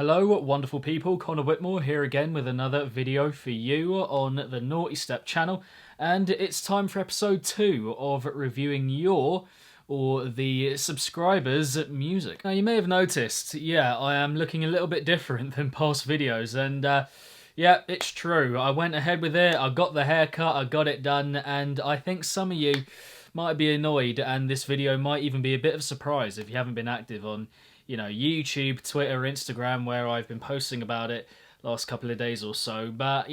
Hello wonderful people, Connor Whitmore here again with another video for you on the Nawtystep channel, and it's time for episode 2 of reviewing your, or the subscribers' music. Now you may have noticed, I am looking a little bit different than past videos, and yeah, it's true. I went ahead with it, I got the haircut, I got it done, and I think some of you might be annoyed, and this video might even be a bit of a surprise if you haven't been active on YouTube, Twitter, Instagram, where I've been posting about it last couple of days or so. But,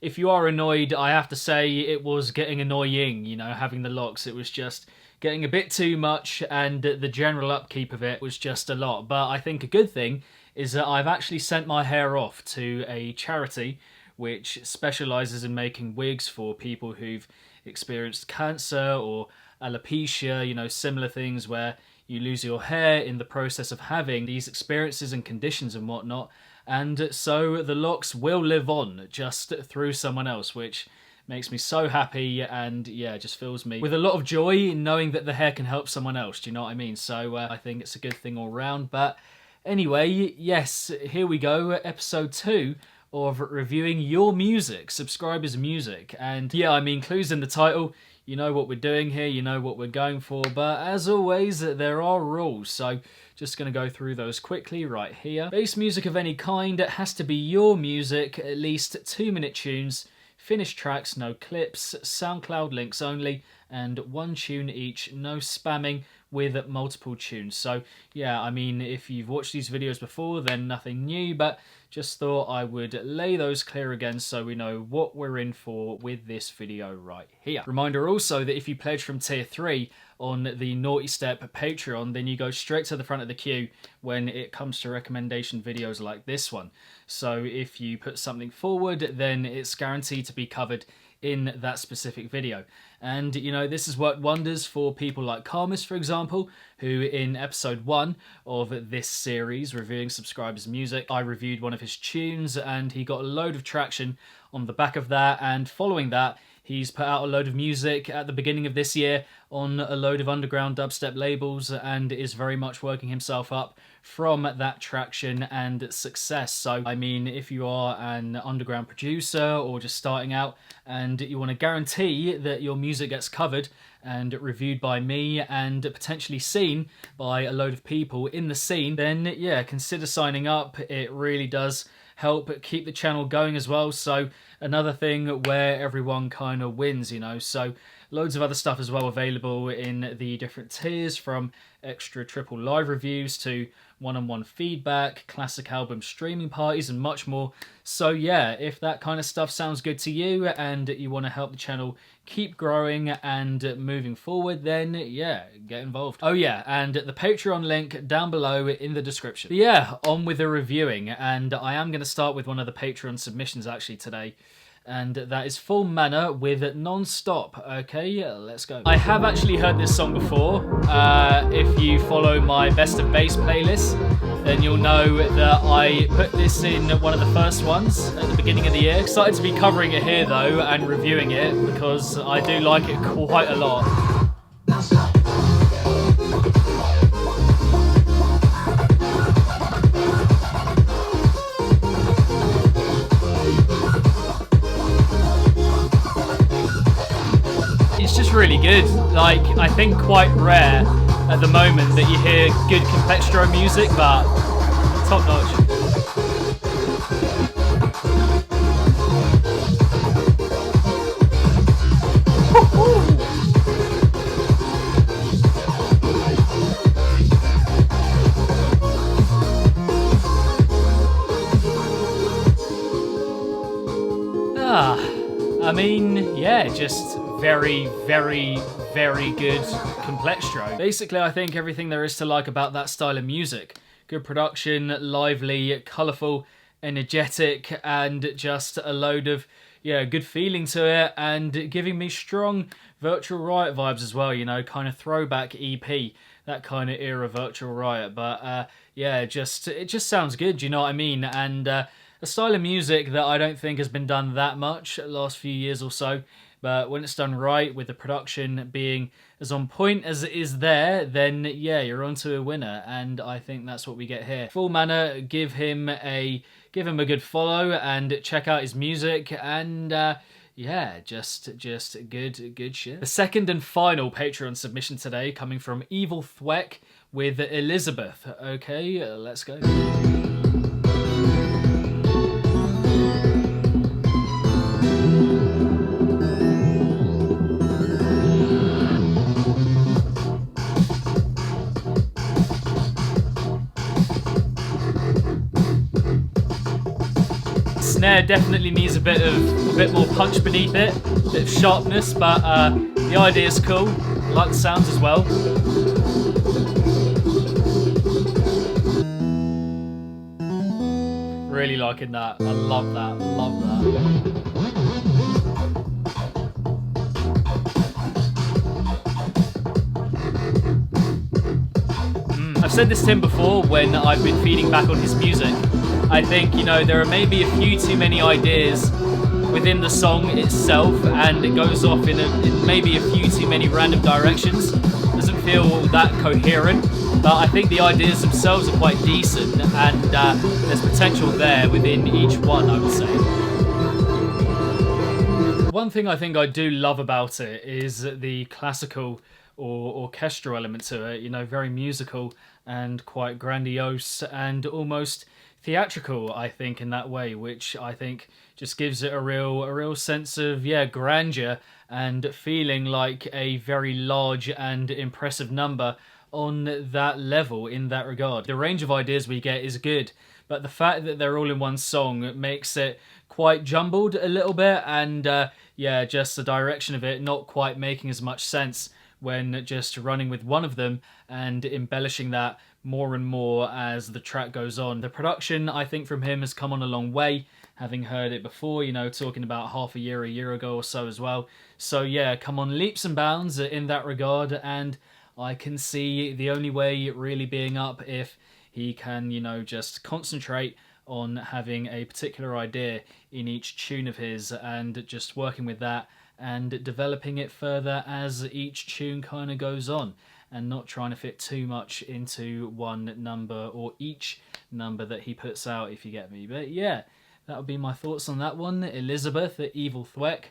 if you are annoyed, I have to say it was getting annoying, having the locks. It was just getting a bit too much, and the general upkeep of it was just a lot. But I think a good thing is that I've actually sent my hair off to a charity which specialises in making wigs for people who've experienced cancer or alopecia, similar things where you lose your hair in the process of having these experiences and conditions and whatnot, and so the locks will live on just through someone else, which makes me so happy, and yeah, just fills me with a lot of joy knowing that the hair can help someone else, do you know what I mean? So I think it's a good thing all round. But anyway, yes, here we go, episode 2 of reviewing your music, subscribers' music. And yeah, I mean, clues in the title, you know what we're doing here, you know what we're going for, but as always, there are rules, so just going to go through those quickly right here. Bass music of any kind, it has to be your music, at least 2-minute tunes, finished tracks, no clips, SoundCloud links only, and 1 tune each, no spamming with multiple tunes. So yeah, I mean, if you've watched these videos before, then nothing new, but just thought I would lay those clear again so we know what we're in for with this video right here. Reminder also that if you pledge from tier 3 on the Nawtystep Patreon, then you go straight to the front of the queue when it comes to recommendation videos like this one. So if you put something forward, then it's guaranteed to be covered in that specific video. And this has worked wonders for people like Karmas, for example, who in episode 1 of this series reviewing subscribers' music, I reviewed one of his tunes and he got a load of traction on the back of that, and following that he's put out a load of music at the beginning of this year on a load of underground dubstep labels and is very much working himself up from that traction and success. So, I mean, if you are an underground producer or just starting out and you want to guarantee that your music gets covered and reviewed by me and potentially seen by a load of people in the scene, then yeah, consider signing up. It really does help keep the channel going as well. So another thing where everyone kind of wins, so loads of other stuff as well available in the different tiers, from extra triple live reviews to one-on-one feedback, classic album streaming parties, and much more. So yeah, if that kind of stuff sounds good to you and you want to help the channel keep growing and moving forward, then yeah, get involved. Oh yeah, and the Patreon link down below in the description. But yeah, on with the reviewing, and I am going to start with one of the Patreon submissions actually today, and that is FullMana with Non-Stop. Okay, let's go. I have actually heard this song before. If you follow my Best of Bass playlist, then you'll know that I put this in one of the first ones at the beginning of the year. Excited to be covering it here though and reviewing it because I do like it quite a lot. Really good. Like, I think quite rare at the moment that you hear good complextro music, but top notch. I mean, yeah, just very, very, very good complextro. Basically, I think everything there is to like about that style of music. Good production, lively, colourful, energetic, and just a load of, good feeling to it, and giving me strong Virtual Riot vibes as well, kind of throwback EP, that kind of era Virtual Riot. But yeah, it just sounds good, you know what I mean? And a style of music that I don't think has been done that much the last few years or so. but when it's done right, with the production being as on point as it is there, then yeah, you're onto a winner, and I think that's what we get here. FullMana, give him a good follow and check out his music, and yeah, just good shit. The second and final Patreon submission today coming from EvilThweck with Elizabeth. Okay, let's go. Snare definitely needs a bit more punch beneath it, a bit of sharpness, but the idea is cool. I like the sounds as well. Really liking that. I love that. Love that. I've said this to him before when I've been feeding back on his music. I think, you know, there are maybe a few too many ideas within the song itself, and it goes off in maybe a few too many random directions. Doesn't feel that coherent, but I think the ideas themselves are quite decent, and there's potential there within each one, I would say. One thing I think I do love about it is the classical or orchestral element to it, you know, very musical and quite grandiose and almost theatrical, I think, in that way, which I think just gives it a real sense of, yeah, grandeur and feeling like a very large and impressive number on that level in that regard. The range of ideas we get is good, but the fact that they're all in one song makes it quite jumbled a little bit, and yeah, just the direction of it not quite making as much sense when just running with one of them and embellishing that more and more as the track goes on. The production, I think, from him has come on a long way, having heard it before, you know, talking about a year ago or so as well. So yeah, come on leaps and bounds in that regard, and I can see the only way really being up if he can, you know, just concentrate on having a particular idea in each tune of his and just working with that and developing it further as each tune kind of goes on, and not trying to fit too much into one number or each number that he puts out, if you get me. But yeah, that would be my thoughts on that one. Elizabeth at EvilThweck.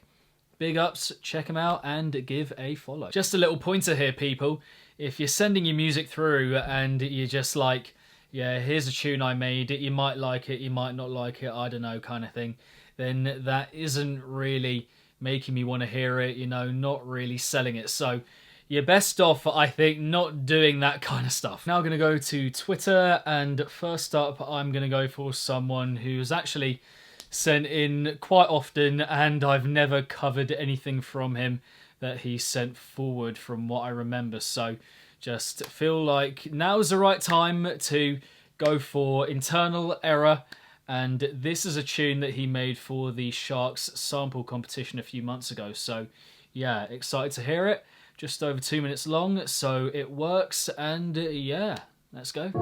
Big ups, check him out and give a follow. Just a little pointer here, people. If you're sending your music through and you're just like, yeah, here's a tune I made, you might like it, you might not like it, I don't know, kind of thing, then that isn't really making me want to hear it, you know, not really selling it. So you're best off, I think, not doing that kind of stuff. Now I'm going to go to Twitter, and first up I'm going to go for someone who's actually sent in quite often, and I've never covered anything from him that he sent forward from what I remember. So just feel like now's the right time to go for Internal Error. And this is a tune that he made for the Sharks sample competition a few months ago. So yeah, excited to hear it. Just over 2 minutes long, so it works. And yeah, let's go.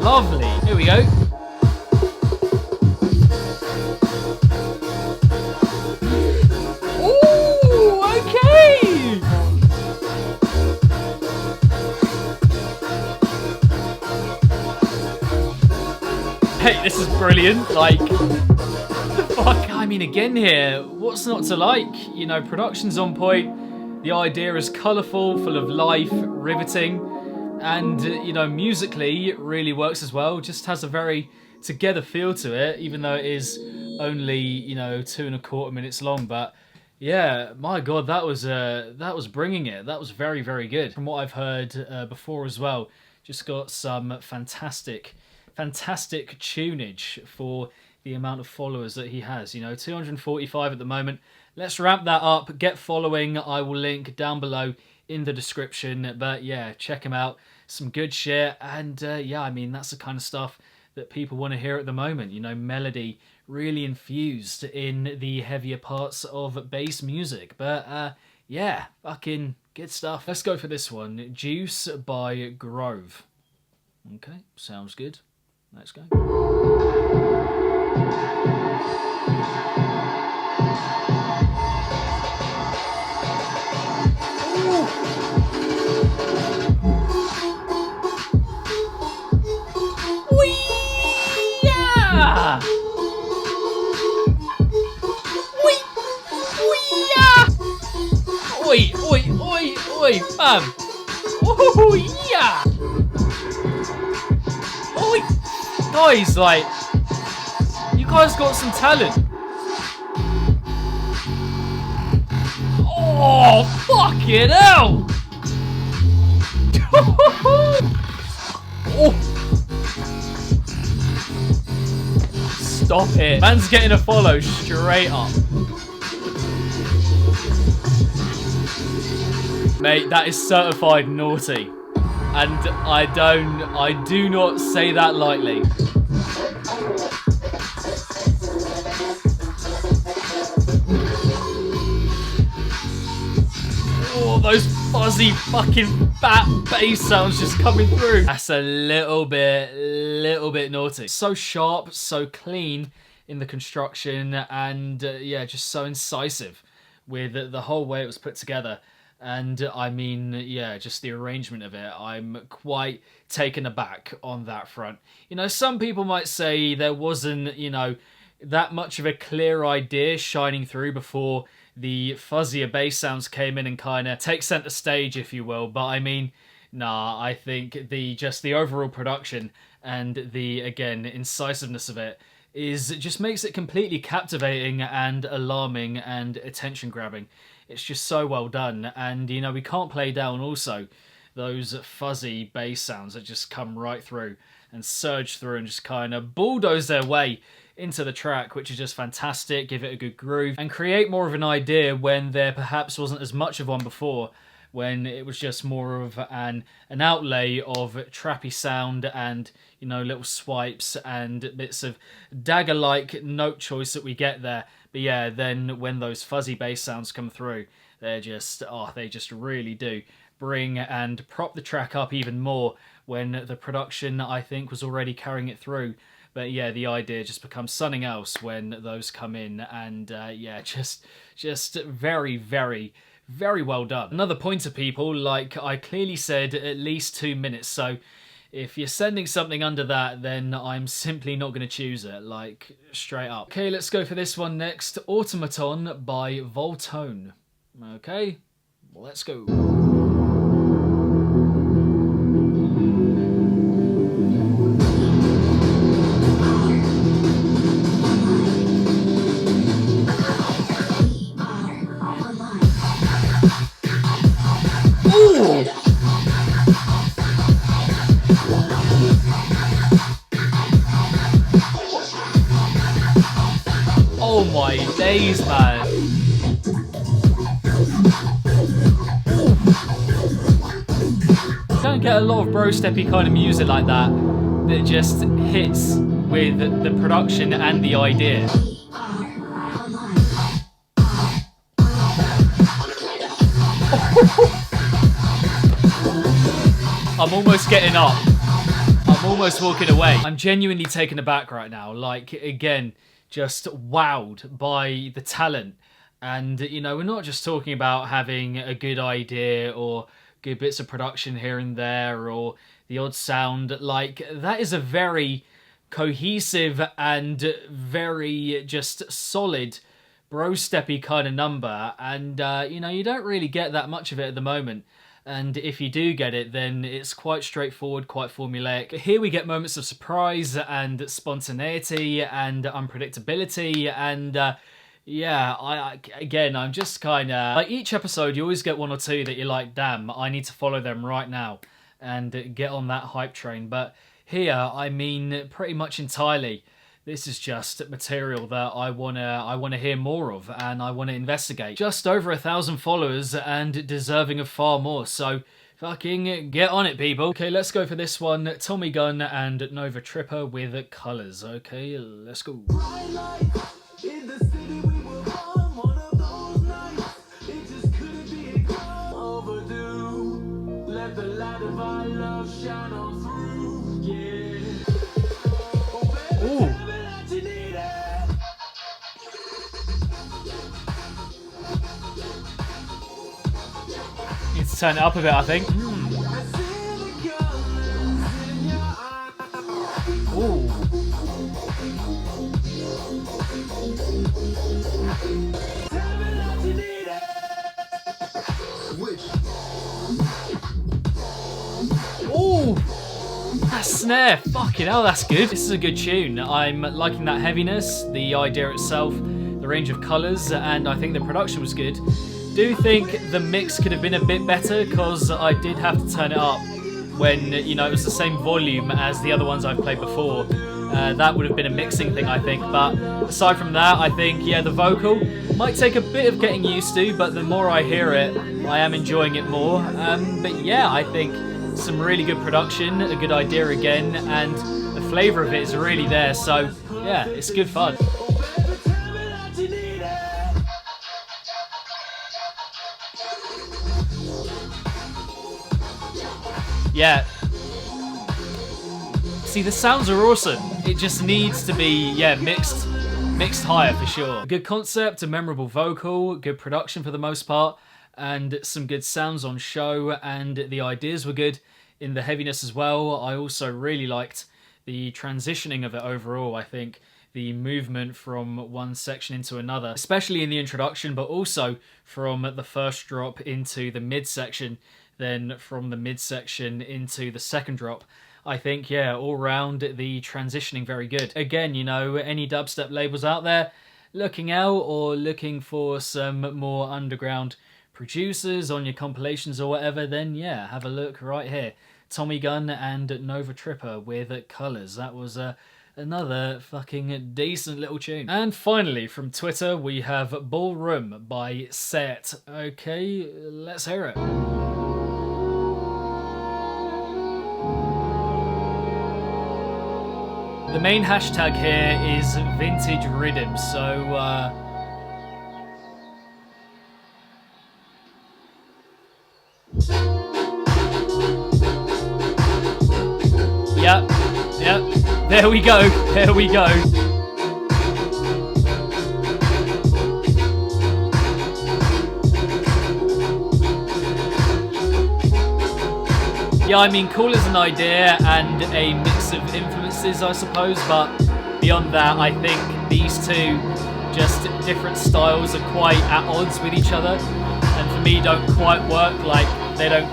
Lovely. Here we go. Ooh, okay. Hey, this is brilliant. Like, fuck. I mean, again here, what's not to like? You know, production's on point. The idea is colourful, full of life, riveting. And, you know, musically it really works as well. Just has a very together feel to it, even though it is only, you know, 2.25 minutes long. But yeah, my God, that was bringing it. That was very, very good. From what I've heard before as well, just got some fantastic tunage for the amount of followers that he has. You know, 245 at the moment. Let's ramp that up. Get following. I will link down below in the description. But yeah, check him out. Some good shit. And yeah, I mean, that's the kind of stuff that people want to hear at the moment. You know, melody, really infused in the heavier parts of bass music. But yeah, fucking good stuff. Let's go for this one. Juice by Grove. Okay, sounds good. Let's go. Oi, oi, oi, oi, bam! Oh yeah! Oi! Guys, like, you guys got some talent. Oh, fucking hell! Oh. Stop it. Man's getting a follow straight up. Mate, that is certified naughty. And I do not say that lightly. Oh, those fuzzy fucking fat bass sounds just coming through. That's a little bit naughty. So sharp, so clean in the construction, and yeah, just so incisive with the whole way it was put together. And I mean, yeah, just the arrangement of it, I'm quite taken aback on that front. You know, some people might say there wasn't, you know, that much of a clear idea shining through before the fuzzier bass sounds came in and kind of take center stage, if you will. But I mean, nah, I think the overall production and the, again, incisiveness of it just makes it completely captivating and alarming and attention grabbing. It's just so well done, and you know, we can't play down also those fuzzy bass sounds that just come right through and surge through and just kind of bulldoze their way into the track, which is just fantastic, give it a good groove, and create more of an idea when there perhaps wasn't as much of one before, when it was just more of an outlay of trappy sound and, you know, little swipes and bits of dagger-like note choice that we get there. But yeah, then when those fuzzy bass sounds come through, they're just, oh, they just really do bring and prop the track up even more when the production, I think, was already carrying it through. But yeah, the idea just becomes something else when those come in, and yeah, just very, very, very well done. Another pointer, people, like I clearly said, at least 2 minutes, so if you're sending something under that, then I'm simply not going to choose it, like, straight up. Okay, let's go for this one next. Automaton by Voltone. Okay, let's go. Oh my days, man. You don't get a lot of bro-steppy kind of music like that that just hits with the production and the idea. I'm almost getting up. I'm almost walking away. I'm genuinely taken aback right now. Like, again, just wowed by the talent. And, you know, we're not just talking about having a good idea or good bits of production here and there or the odd sound. Like, that is a very cohesive and very just solid bro-steppy kind of number. And, you know, you don't really get that much of it at the moment. And if you do get it, then it's quite straightforward, quite formulaic. But here we get moments of surprise and spontaneity and unpredictability, and yeah, again, I'm just kind of... Like, each episode, you always get one or two that you're like, damn, I need to follow them right now and get on that hype train. But here, I mean, pretty much entirely, this is just material that I wanna hear more of, and I wanna investigate. Just over 1,000 followers and deserving of far more. So Fucking get on it, people. Okay, let's go for this one. Tommy Gunn and Nawtystep with Colours. Okay, let's go. Ooh. Need to turn it up a bit, I think. Ooh. Ooh. That snare, fucking hell, that's good. This is a good tune. I'm liking that heaviness, the idea itself, the range of colours, and I think the production was good. Do think the mix could have been a bit better because I did have to turn it up when, you know, it was the same volume as the other ones I've played before. That would have been a mixing thing, I think. But aside from that, I think, yeah, the vocal might take a bit of getting used to, but the more I hear it, I am enjoying it more. But yeah, I think some really good production, a good idea again, and the flavour of it is really there. So yeah, it's good fun. Yeah. See, the sounds are awesome. It just needs to be, yeah, mixed higher for sure. A good concept, a memorable vocal, good production for the most part, and some good sounds on show, and the ideas were good in the heaviness as well. I also really liked the transitioning of it overall. I think the movement from one section into another, especially in the introduction, but also from the first drop into the midsection, then from the midsection into the second drop. I think, yeah, all round the transitioning very good. Again, you know, any dubstep labels out there looking out or looking for some more underground producers on your compilations or whatever, then yeah, have a look right here. Tommy Gunn and Nawtystep with Colours. That was another fucking decent little tune. And finally, from Twitter, we have Ballroom by Set. Okay, let's hear it. The main hashtag here is vintage rhythm, so yep, there we go, there we go. Yeah, I mean, cool as an idea and a mix of influences, I suppose, but beyond that, I think these two, just different styles, are quite at odds with each other, and for me, don't quite work. Like, they don't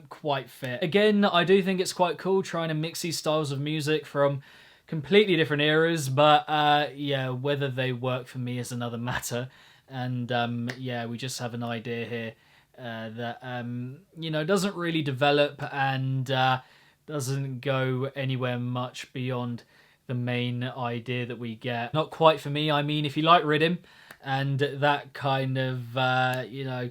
quite fit. Again, I do think it's quite cool trying to mix these styles of music from completely different eras, but yeah, whether they work for me is another matter. And yeah, we just have an idea here that you know, doesn't really develop and doesn't go anywhere much beyond the main idea that we get. Not quite for me. I mean, if you like rhythm and that kind of you know,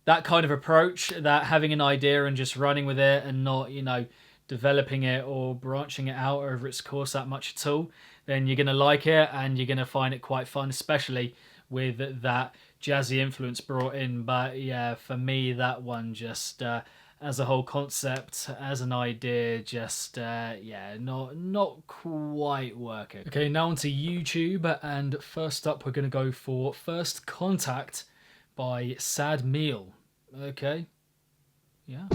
that kind of approach, that having an idea and just running with it and not, you know, developing it or branching it out over its course that much at all, then you're gonna like it and you're gonna find it quite fun, especially with that jazzy influence brought in. But yeah, for me, that one just as a whole concept, as an idea, just yeah, not quite working. Okay, now onto YouTube, and first up we're gonna go for First Contact by Sad Meal. Okay, yeah,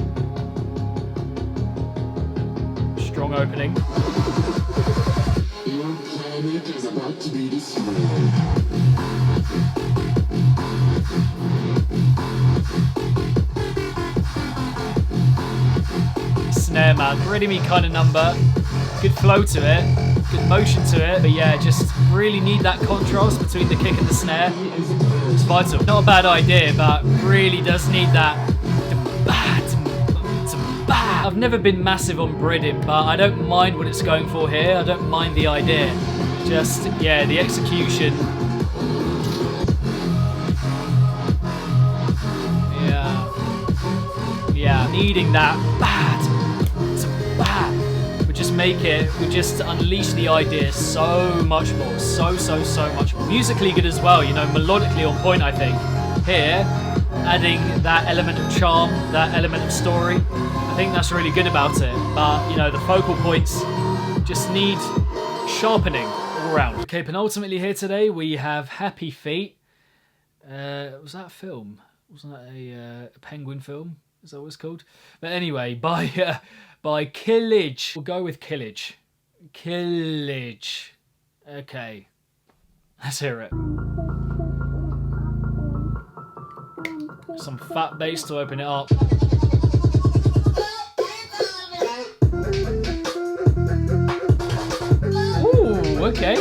strong opening. Your planet is about to be destroyed. Snare, man, pretty me kind of number. Good flow to it, good motion to it, but yeah, just really need that contrast between the kick and the snare. It's vital. Not a bad idea, but really does need that. I've never been massive on Bridim, but I don't mind what it's going for here. I don't mind the idea. Just, yeah, the execution. Yeah. needing that would just make it, would just unleash the idea so much more, so much more. Musically good as well, you know, melodically on point, I think. Here, adding that element of charm, that element of story, I think that's really good about it. But, you know, the focal points just need sharpening all around. Okay, penultimately here today, we have Happy Feet. Was that a film? Wasn't that a penguin film? Is that what it's called? But anyway, by Killage. We'll go with Killage. Killage. Okay. Let's hear it. Some fat bass to open it up. Ooh, okay.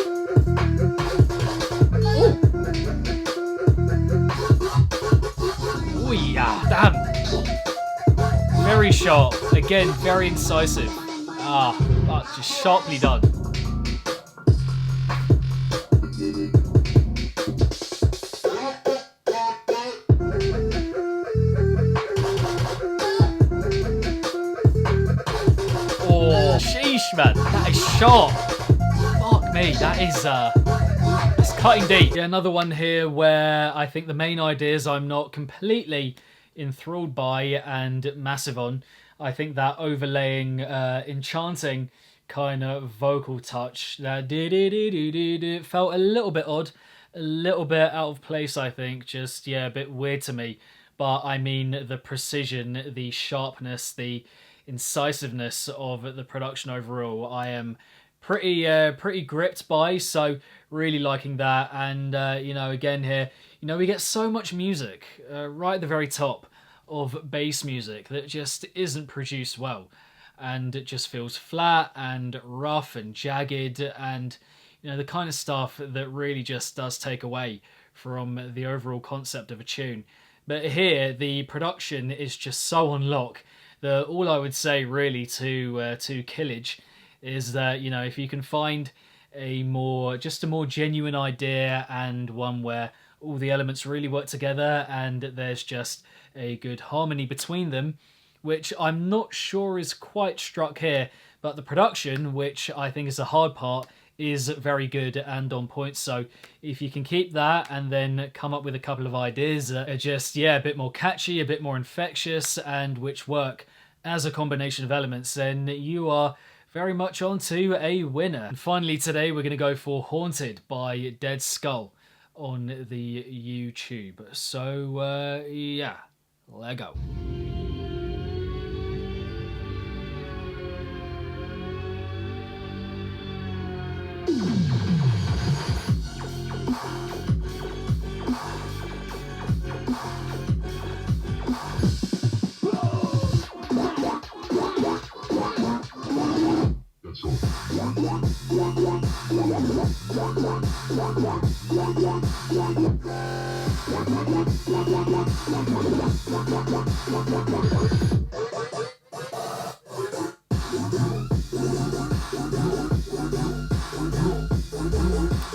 Ooh, yeah, damn. Very sharp. Again, very incisive. Just sharply done. Oh, sheesh, man. That is sharp. Fuck me. That is, that's cutting deep. Yeah, another one here where I think the main ideas I'm not completely enthralled by and massive on. I think that overlaying, enchanting kind of vocal touch, that did felt a little bit odd, a little bit out of place, I think. Just, yeah, a bit weird to me. But I mean, the precision, the sharpness, the incisiveness of the production overall, I am pretty gripped by, so really liking that. And you know, again here, you know, we get so much music right at the very top of bass music that just isn't produced well, and it just feels flat and rough and jagged, and you know, the kind of stuff that really just does take away from the overall concept of a tune. But here the production is just so on lock that all I would say really to Killage is that, you know, if you can find a more genuine idea, and one where all the elements really work together and there's just a good harmony between them, which I'm not sure is quite struck here, but the production, which I think is the hard part, is very good and on point. So if you can keep that and then come up with a couple of ideas that are just, yeah, a bit more catchy, a bit more infectious, and which work as a combination of elements, then you are very much onto a winner. And finally today we're going to go for Haunted by Dead Skull on the YouTube. So yeah, let go.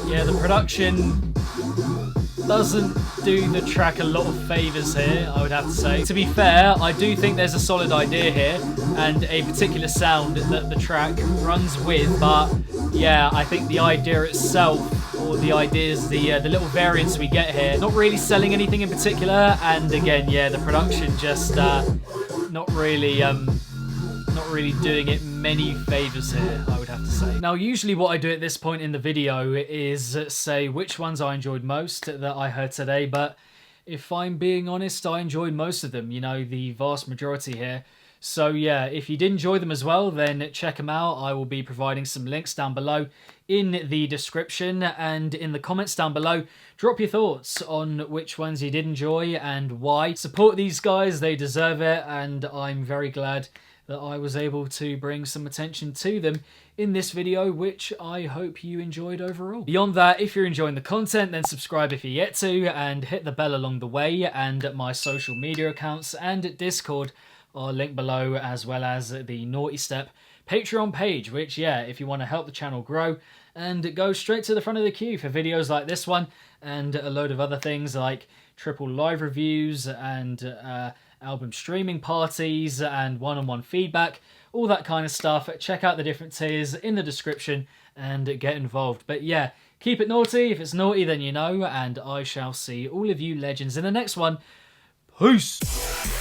Yeah, the production doesn't do the track a lot of favours here, I would have to say. To be fair, I do think there's a solid idea here and a particular sound that the track runs with, but yeah, I think the idea itself, or the ideas, the little variants we get here, not really selling anything in particular, and again, yeah, the production just not really doing it many favours here, I would have to say. Now, usually what I do at this point in the video is say which ones I enjoyed most that I heard today, but if I'm being honest, I enjoyed most of them, you know, the vast majority here. So yeah, if you did enjoy them as well, then check them out. I will be providing some links down below in the description, and in the comments down below, drop your thoughts on which ones you did enjoy and why. Support these guys, they deserve it, and I'm very glad that I was able to bring some attention to them in this video, which I hope you enjoyed overall. Beyond that, if you're enjoying the content, then subscribe if you're yet to, and hit the bell along the way, and my social media accounts and Discord are linked below, as well as the Nawtystep Patreon page, which, yeah, if you want to help the channel grow and go straight to the front of the queue for videos like this one and a load of other things like triple live reviews and album streaming parties and one-on-one feedback, all that kind of stuff. Check out the different tiers in the description and get involved. But yeah, keep it naughty. If it's naughty, then you know, and I shall see all of you legends in the next one. Peace!